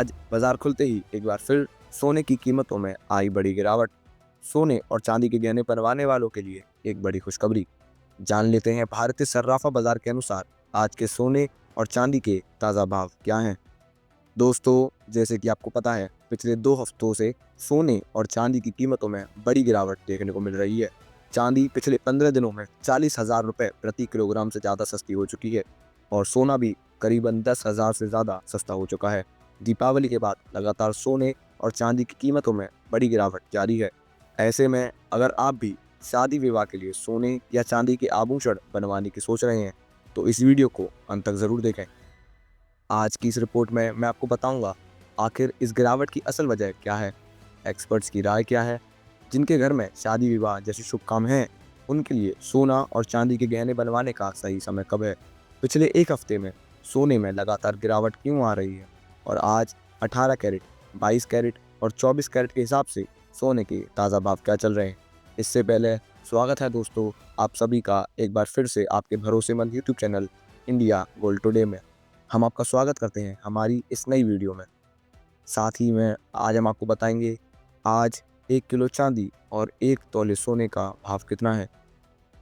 आज बाजार खुलते ही एक बार फिर सोने की कीमतों में आई बड़ी गिरावट। सोने और चांदी के गहने बनवाने वालों के लिए एक बड़ी खुशखबरी। जान लेते हैं भारतीय सर्राफा बाजार के अनुसार आज के सोने और चांदी के ताज़ा भाव क्या हैं। दोस्तों, जैसे कि आपको पता है, पिछले 2 हफ्तों से सोने और चांदी की कीमतों में बड़ी गिरावट देखने को मिल रही है। चांदी पिछले 15 दिनों में 40,000 रुपये प्रति किलोग्राम से ज़्यादा सस्ती हो चुकी है और सोना भी करीबन 10,000 से ज़्यादा सस्ता हो चुका है। दीपावली के बाद लगातार सोने और चांदी की कीमतों में बड़ी गिरावट जारी है। ऐसे में अगर आप भी शादी विवाह के लिए सोने या चांदी के आभूषण बनवाने की सोच रहे हैं तो इस वीडियो को अंत तक ज़रूर देखें। आज की इस रिपोर्ट में मैं आपको बताऊंगा आखिर इस गिरावट की असल वजह क्या है, एक्सपर्ट्स की राय क्या है, जिनके घर में शादी विवाह जैसे शुभ काम हैं उनके लिए सोना और चांदी के गहने बनवाने का सही समय कब है। पिछले एक हफ्ते में सोने में लगातार गिरावट क्यों आ रही है और आज 18 कैरेट, 22 कैरेट और 24 कैरेट के हिसाब से सोने के ताज़ा भाव क्या चल रहे हैं। इससे पहले स्वागत है दोस्तों आप सभी का एक बार फिर से आपके भरोसेमंद YouTube channel India gold today में। हम आपका स्वागत करते हैं हमारी इस नई वीडियो में। साथ ही में आज हम आपको बताएंगे आज 1 किलो चांदी और 1 तोले सोने का भाव कितना है।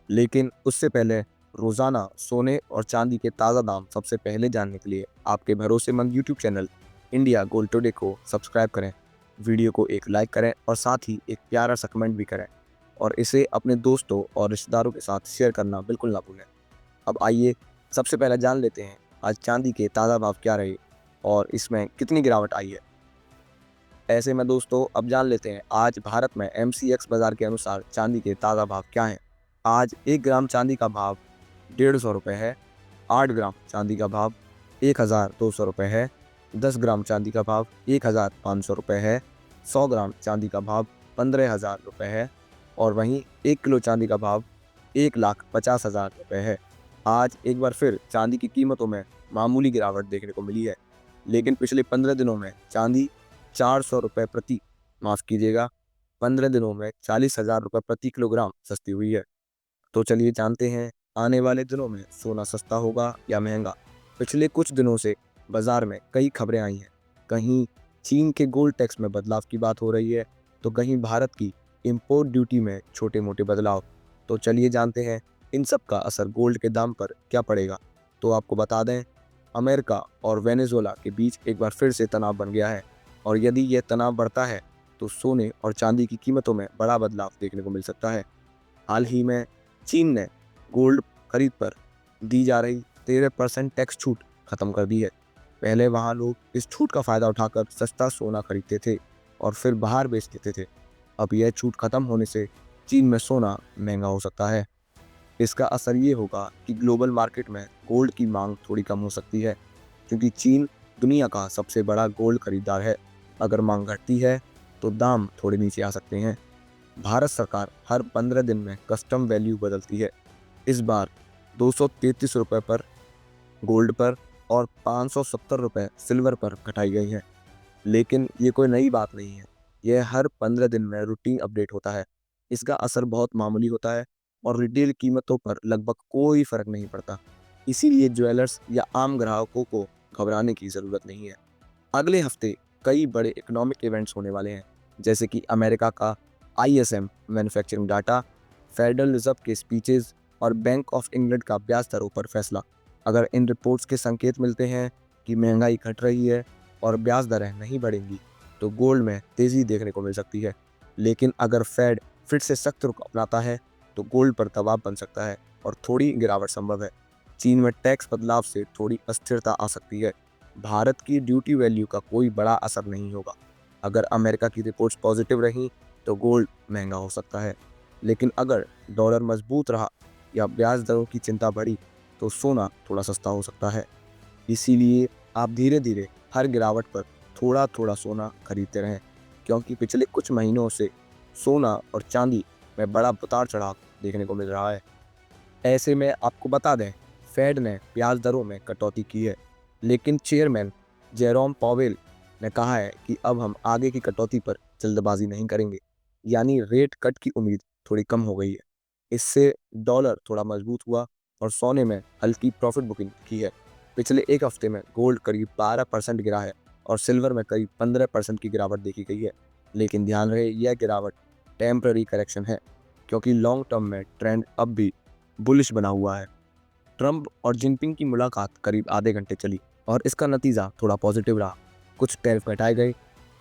लेकिन उससे पहले रोज़ाना सोने और चांदी के ताज़ा दाम सबसे पहले जानने के लिए आपके भरोसेमंद YouTube channel India gold today को सब्सक्राइब करें, वीडियो को एक लाइक करें और साथ ही एक प्यारा सा कमेंट भी करें और इसे अपने दोस्तों और रिश्तेदारों के साथ शेयर करना बिल्कुल ना भूलें। अब आइए सबसे पहले जान लेते हैं आज चांदी के ताज़ा भाव क्या रहे और इसमें कितनी गिरावट आई है। ऐसे में दोस्तों अब जान लेते हैं आज भारत में MCX बाज़ार के अनुसार चांदी के ताज़ा भाव क्या हैं। आज 1 ग्राम चांदी का भाव 150 रुपये है। 8 ग्राम चांदी का भाव 1,200 रुपये है। 10 ग्राम चांदी का भाव 1,500 रुपये है। 100 ग्राम चांदी का भाव 15,000 रुपये है और वहीं 1 किलो चांदी का भाव 1,50,000 रुपये है। आज एक बार फिर चांदी की कीमतों में मामूली गिरावट देखने को मिली है, लेकिन पिछले 15 दिनों में चांदी 400 रुपये प्रति, माफ़ कीजिएगा, 15 दिनों में 40,000 रुपये प्रति किलोग्राम सस्ती हुई है। तो चलिए जानते हैं आने वाले दिनों में सोना सस्ता होगा या महंगा। पिछले कुछ दिनों से बाजार में कई खबरें आई हैं। कहीं चीन के गोल्ड टैक्स में बदलाव की बात हो रही है तो कहीं भारत की इंपोर्ट ड्यूटी में छोटे मोटे बदलाव। तो चलिए जानते हैं इन सब का असर गोल्ड के दाम पर क्या पड़ेगा। तो आपको बता दें, अमेरिका और वेनेजुएला के बीच एक बार फिर से तनाव बन गया है और यदि यह तनाव बढ़ता है तो सोने और चांदी की कीमतों में बड़ा बदलाव देखने को मिल सकता है। हाल ही में चीन ने गोल्ड खरीद पर दी जा रही 13% टैक्स छूट खत्म कर दी है। पहले वहाँ लोग इस छूट का फ़ायदा उठाकर सस्ता सोना खरीदते थे और फिर बाहर बेच देते थे। अब यह छूट खत्म होने से चीन में सोना महंगा हो सकता है। इसका असर ये होगा कि ग्लोबल मार्केट में गोल्ड की मांग थोड़ी कम हो सकती है, क्योंकि चीन दुनिया का सबसे बड़ा गोल्ड खरीदार है। अगर मांग घटती है तो दाम थोड़े नीचे आ सकते हैं। भारत सरकार हर 15 दिन में कस्टम वैल्यू बदलती है। इस बार 233 रुपये पर गोल्ड पर और 570 रुपये सिल्वर पर घटाई गई है। लेकिन ये कोई नई बात नहीं है, यह हर 15 दिन में रूटीन अपडेट होता है। इसका असर बहुत मामूली होता है और रिटेल कीमतों पर लगभग कोई फर्क नहीं पड़ता। इसीलिए ज्वेलर्स या आम ग्राहकों को घबराने की ज़रूरत नहीं है। अगले हफ्ते कई बड़े इकोनॉमिक इवेंट्स होने वाले हैं, जैसे कि अमेरिका का ISM manufacturing data, federal reserve के स्पीचेस और बैंक ऑफ इंग्लैंड का ब्याज दरों पर फैसला। अगर इन रिपोर्ट्स के संकेत मिलते हैं कि महंगाई घट रही है और ब्याज दरें नहीं बढ़ेंगी तो गोल्ड में तेज़ी देखने को मिल सकती है। लेकिन अगर फेड फिर से सख्त रुख अपनाता है तो गोल्ड पर दबाव बन सकता है और थोड़ी गिरावट संभव है। चीन में टैक्स बदलाव से थोड़ी अस्थिरता आ सकती है। भारत की ड्यूटी वैल्यू का कोई बड़ा असर नहीं होगा। अगर अमेरिका की रिपोर्ट्स पॉजिटिव रहीं तो गोल्ड महंगा हो सकता है, लेकिन अगर डॉलर मजबूत रहा या ब्याज दरों की चिंता बढ़ी तो सोना थोड़ा सस्ता हो सकता है। इसीलिए आप धीरे धीरे हर गिरावट पर थोड़ा थोड़ा सोना खरीदते रहें, क्योंकि पिछले कुछ महीनों से सोना और चांदी में बड़ा उतार चढ़ाव देखने को मिल रहा है। ऐसे में आपको बता दें, फेड ने ब्याज दरों में कटौती की है, लेकिन चेयरमैन जेरोम पावेल ने कहा है कि अब हम आगे की कटौती पर जल्दबाजी नहीं करेंगे। यानी रेट कट की उम्मीद थोड़ी कम हो गई है। इससे डॉलर थोड़ा मजबूत हुआ और सोने में हल्की प्रॉफिट बुकिंग की है। पिछले एक हफ्ते में गोल्ड करीब 12% गिरा है और सिल्वर में करीब 15% की गिरावट देखी गई है। लेकिन ध्यान रहे, यह गिरावट टेम्पररी करेक्शन है, क्योंकि लॉन्ग टर्म में ट्रेंड अब भी बुलिश बना हुआ है। ट्रंप और जिनपिंग की मुलाकात करीब आधे घंटे चली और इसका नतीजा थोड़ा पॉजिटिव रहा। कुछ टैरिफ घटाए गए,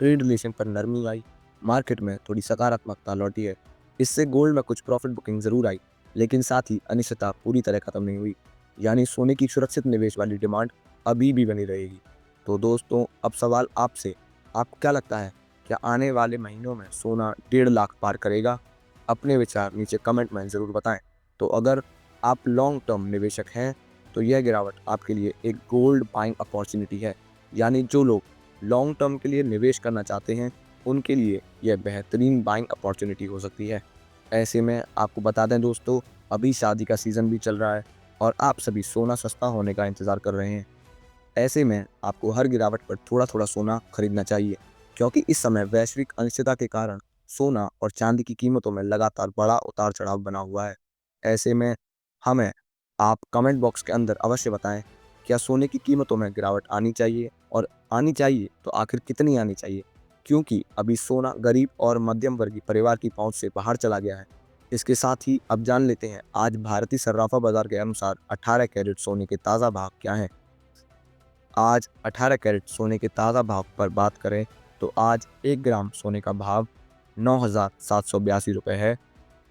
ट्रेड रिलेशन पर नरमी आई, मार्केट में थोड़ी सकारात्मकता लौटी है। इससे गोल्ड में कुछ प्रॉफिट बुकिंग जरूर आई, लेकिन साथ ही अनिश्चितता पूरी तरह खत्म नहीं हुई। यानी सोने की सुरक्षित निवेश वाली डिमांड अभी भी बनी रहेगी। तो दोस्तों, अब सवाल आपसे, आपको क्या लगता है, क्या आने वाले महीनों में सोना 1.5 लाख पार करेगा? अपने विचार नीचे कमेंट में ज़रूर बताएं। तो अगर आप लॉन्ग टर्म निवेशक हैं तो यह गिरावट आपके लिए एक गोल्ड बाइंग अपॉर्चुनिटी है। यानी जो लोग लॉन्ग टर्म के लिए निवेश करना चाहते हैं उनके लिए यह बेहतरीन बाइंग अपॉर्चुनिटी हो सकती है। ऐसे में आपको बता दें दोस्तों, अभी शादी का सीज़न भी चल रहा है और आप सभी सोना सस्ता होने का इंतज़ार कर रहे हैं। ऐसे में आपको हर गिरावट पर थोड़ा थोड़ा सोना खरीदना चाहिए, क्योंकि इस समय वैश्विक अनिश्चितता के कारण सोना और चांदी की कीमतों में लगातार बड़ा उतार चढ़ाव बना हुआ है। ऐसे में हमें आप कमेंट बॉक्स के अंदर अवश्य बताएं, क्या सोने की कीमतों में गिरावट आनी चाहिए, और आनी चाहिए तो आखिर कितनी आनी चाहिए, क्योंकि अभी सोना गरीब और मध्यम वर्गीय परिवार की पहुंच से बाहर चला गया है। इसके साथ ही अब जान लेते हैं आज भारतीय सर्राफा बाजार के अनुसार 18 कैरेट सोने के ताज़ा भाव क्या हैं। आज 18 कैरेट सोने के ताज़ा भाव पर बात करें तो आज 1 ग्राम सोने का भाव 9,782 रुपये है।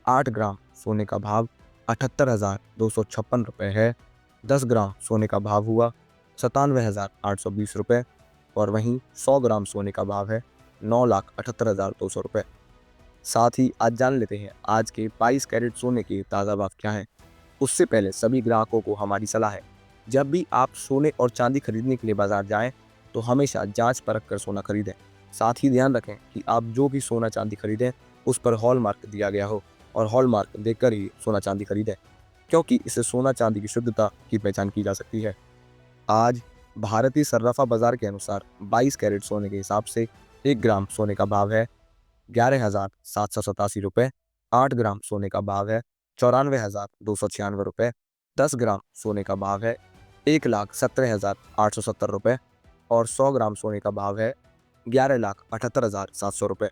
8 ग्राम सोने का भाव 78,256 रुपये है। 10 ग्राम सोने का भाव हुआ 97,820 रुपये और वहीं 100 ग्राम सोने का भाव है 9,78,200 रुपये। साथ ही आज जान लेते हैं आज के 22 कैरेट सोने के ताज़ा भाव क्या हैं। उससे पहले सभी ग्राहकों को हमारी सलाह है, जब भी आप सोने और चांदी खरीदने के लिए बाजार जाएं तो हमेशा जांच परख कर सोना खरीदें। साथ ही ध्यान रखें कि आप जो भी सोना चांदी खरीदें उस पर हॉलमार्क दिया गया हो, और हॉलमार्क देखकर ही सोना चांदी खरीदें, क्योंकि इससे सोना चांदी की शुद्धता की पहचान की जा सकती है। आज भारतीय सर्राफा बाजार के अनुसार 22 कैरेट सोने के हिसाब से 1 ग्राम सोने का भाव है 11,787 रुपये। 8 ग्राम सोने का भाव है 94,296 रुपये। 10 ग्राम सोने का भाव है 1,17,870 रुपये और 100 ग्राम सोने का भाव है 11,78,700 रुपये।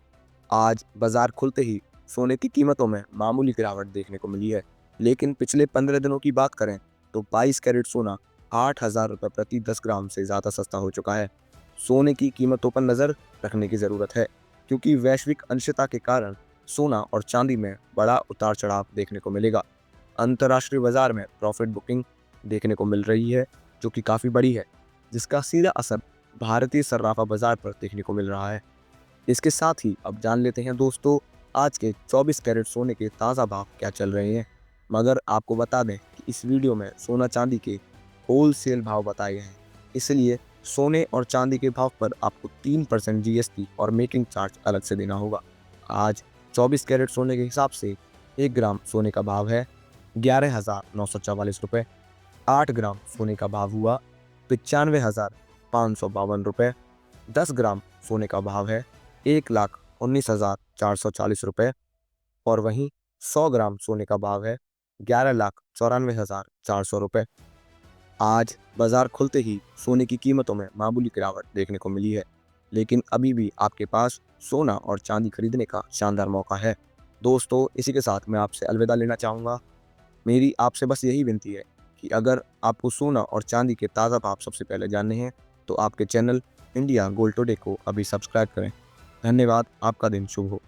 आज बाजार खुलते ही सोने की कीमतों में मामूली गिरावट देखने को मिली है, लेकिन पिछले 15 दिनों की बात करें तो 22 कैरेट सोना 8,000 रुपये प्रति 10 ग्राम से ज़्यादा सस्ता हो चुका है। सोने की कीमतों पर नज़र रखने की ज़रूरत है, क्योंकि वैश्विक अनिश्चितता के कारण सोना और चांदी में बड़ा उतार चढ़ाव देखने को मिलेगा। अंतर्राष्ट्रीय बाजार में प्रॉफिट बुकिंग देखने को मिल रही है, जो कि काफ़ी बड़ी है, जिसका सीधा असर भारतीय सर्राफा बाजार पर देखने को मिल रहा है। इसके साथ ही अब जान लेते हैं दोस्तों, आज के 24 कैरेट सोने के ताज़ा भाव क्या चल रहे हैं। मगर आपको बता दें कि इस वीडियो में सोना चांदी के होलसेल भाव बताए गए हैं, इसलिए सोने और चांदी के भाव पर आपको 3% जीएसटी और मेकिंग चार्ज अलग से देना होगा। आज 24 कैरेट सोने के हिसाब से 1 ग्राम सोने का भाव है 11,944 रुपये। 8 ग्राम सोने का भाव हुआ 95,552 रुपये। 10 ग्राम सोने का भाव है 1,19,440 रुपये और वहीं 100 ग्राम सोने का भाव है 11,94,400 रुपये। आज बाजार खुलते ही सोने की कीमतों में मामूली गिरावट देखने को मिली है, लेकिन अभी भी आपके पास सोना और चांदी खरीदने का शानदार मौका है। दोस्तों, इसी के साथ मैं आपसे अलविदा लेना चाहूँगा। मेरी आपसे बस यही विनती है कि अगर आपको सोना और चांदी के ताज़ा भाव सबसे पहले जानने हैं तो आपके चैनल इंडिया गोल्ड टुडे को अभी सब्सक्राइब करें। धन्यवाद। आपका दिन शुभ हो।